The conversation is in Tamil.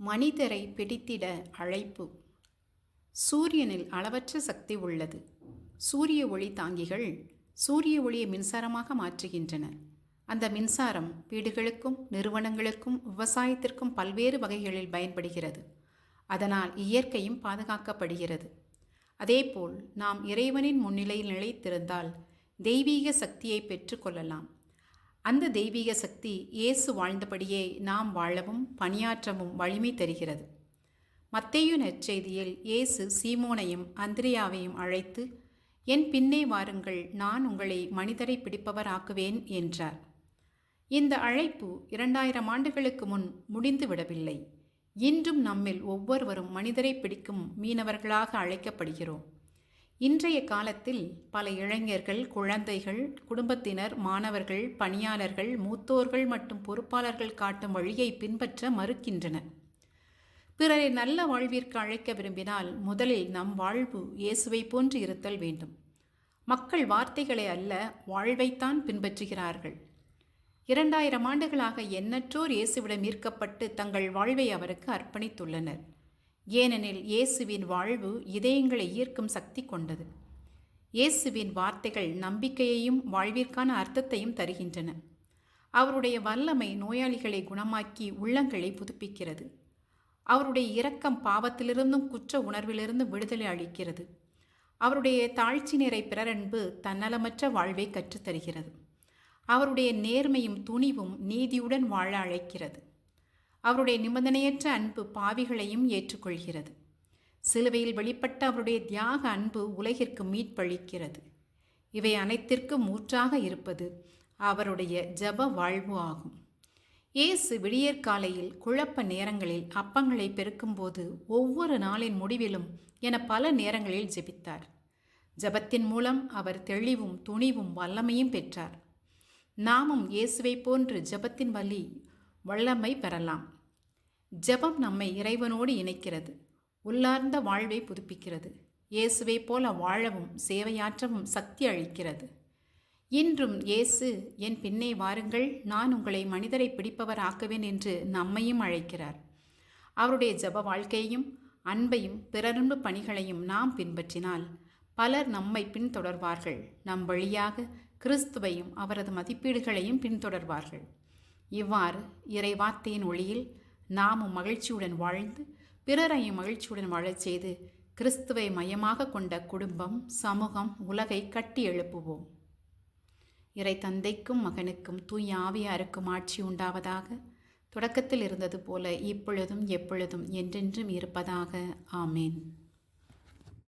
மனிதரை பிடித்திட அழைப்பு. சூரியனில் அளவற்ற சக்தி உள்ளது. சூரிய ஒளி தாங்கிகள் சூரிய ஒளியை மின்சாரமாக மாற்றுகின்றன. அந்த மின்சாரம் வீடுகளுக்கும் நிறுவனங்களுக்கும் விவசாயத்திற்கும் பல்வேறு வகைகளில் பயன்படுகிறது. அதனால் இயற்கையும் பாதுகாக்கப்படுகிறது. அதேபோல் நாம் இறைவனின் முன்னிலையில் நிலைத்திருந்தால் தெய்வீக சக்தியை பெற்றுக்கொள்ளலாம். அந்த தெய்வீக சக்தி இயேசு வாழ்ந்தபடியே நாம் வாழவும் பணியாற்றவும் வலிமை தருகிறது. மத்தேயு நற்செய்தியில் இயேசு சீமோனையும் அந்திரியாவையும் அழைத்து, என் பின்னே வாருங்கள், நான் உங்களை மனிதரை பிடிப்பவர் ஆக்குவேன் என்றார். இந்த அழைப்பு 2000 ஆண்டுகளுக்கு முன் முடிந்து விடவில்லை. இன்றும் நம்மில் ஒவ்வொருவரும் மனிதரை பிடிக்கும் மீனவர்களாக அழைக்கப்படுகிறோம். இன்றைய காலத்தில் பல இளைஞர்கள், குழந்தைகள், குடும்பத்தினர், மாணவர்கள், பணியாளர்கள், மூத்தோர்கள் மற்றும் பொறுப்பாளர்கள் காட்டும் வழியை பின்பற்ற மறுக்கின்றனர். பிறரை நல்ல வாழ்விற்கு அழைக்க விரும்பினால் முதலில் நம் வாழ்வு இயேசுவை போன்று இருத்தல் வேண்டும். மக்கள் வார்த்தைகளை அல்ல, வாழ்வைத்தான் பின்பற்றுகிறார்கள். 2000 ஆண்டுகளாக எண்ணற்றோர் இயேசுவிடம் ஈர்க்கப்பட்டு தங்கள் வாழ்வை அவருக்கு அர்ப்பணித்துள்ளனர். ஏனெனில் இயேசுவின் வாழ்வு இதயங்களை ஈர்க்கும் சக்தி கொண்டது. இயேசுவின் வார்த்தைகள் நம்பிக்கையையும் வாழ்விற்கான அர்த்தத்தையும் தருகின்றன. அவருடைய வல்லமை நோயாளிகளை குணமாக்கி உள்ளங்களை புதுப்பிக்கிறது. அவருடைய இரக்கம் பாவத்திலிருந்தும் குற்ற உணர்விலிருந்து விடுதலை அளிக்கிறது. அவருடைய தாழ்ச்சி நிறை பிறரன்பு தன்னலமற்ற வாழ்வை கற்றுத்தருகிறது. அவருடைய நேர்மையும் துணிவும் நீதியுடன் வாழ அழைக்கிறது. அவருடைய நிபந்தனையற்ற அன்பு பாவிகளையும் ஏற்றுக்கொள்கிறது. சிலுவையில் வெளிப்பட்ட அவருடைய தியாக அன்பு உலகிற்கு மீட்பளிக்கிறது. இவை அனைத்திற்கும் ஊற்றாக இருப்பது அவருடைய ஜெப வாழ்வு ஆகும். இயேசு விடியற்காலையில், குழப்ப நேரங்களில் அப்பங்களை பெருக்கும்போது, ஒவ்வொரு நாளின் முடிவிலும் என பல நேரங்களில் ஜெபித்தார். ஜெபத்தின் மூலம் அவர் தெளிவும் துணிவும் வல்லமையும் பெற்றார். நாமும் இயேசுவை போன்று ஜெபத்தின் வல்லமை பெறலாம். ஜெபம் நம்மை இறைவனோடு இணைக்கிறது, உள்ளார்ந்த வாழ்வை புதுப்பிக்கிறது. இயேசுவை போல வாழவும் சேவையாற்றவும் சக்தி அளிக்கிறது. இன்றும் இயேசு, என் பின்னே வாருங்கள், நான் உங்களை மனிதரை பிடிப்பவர் ஆக்குவேன் என்று நம்மையும் அழைக்கிறார். அவருடைய ஜெப வாழ்க்கையையும் அன்பையும் பிறரன்பு பணிகளையும் நாம் பின்பற்றினால் பலர் நம்மை பின்தொடர்வார்கள். நம் வழியாக கிறிஸ்துவையும் அவரது மதிப்பீடுகளையும் பின்தொடர்வார்கள். இவ்வாறு இறைவார்த்தையின் ஒளியில் நாமும் மகிழ்ச்சியுடன் வாழ்ந்து பிறரையும் மகிழ்ச்சியுடன் வாழச் செய்து கிறிஸ்துவை மையமாக கொண்ட குடும்பம், சமூகம், உலகை கட்டி எழுப்புவோம். இறை தந்தைக்கும் மகனுக்கும் தூய ஆவியாருக்கும் ஆட்சி உண்டாவதாக. தொடக்கத்தில் இருந்தது போல இப்பொழுதும் எப்பொழுதும் என்றென்றும் இருப்பதாக. ஆமேன்.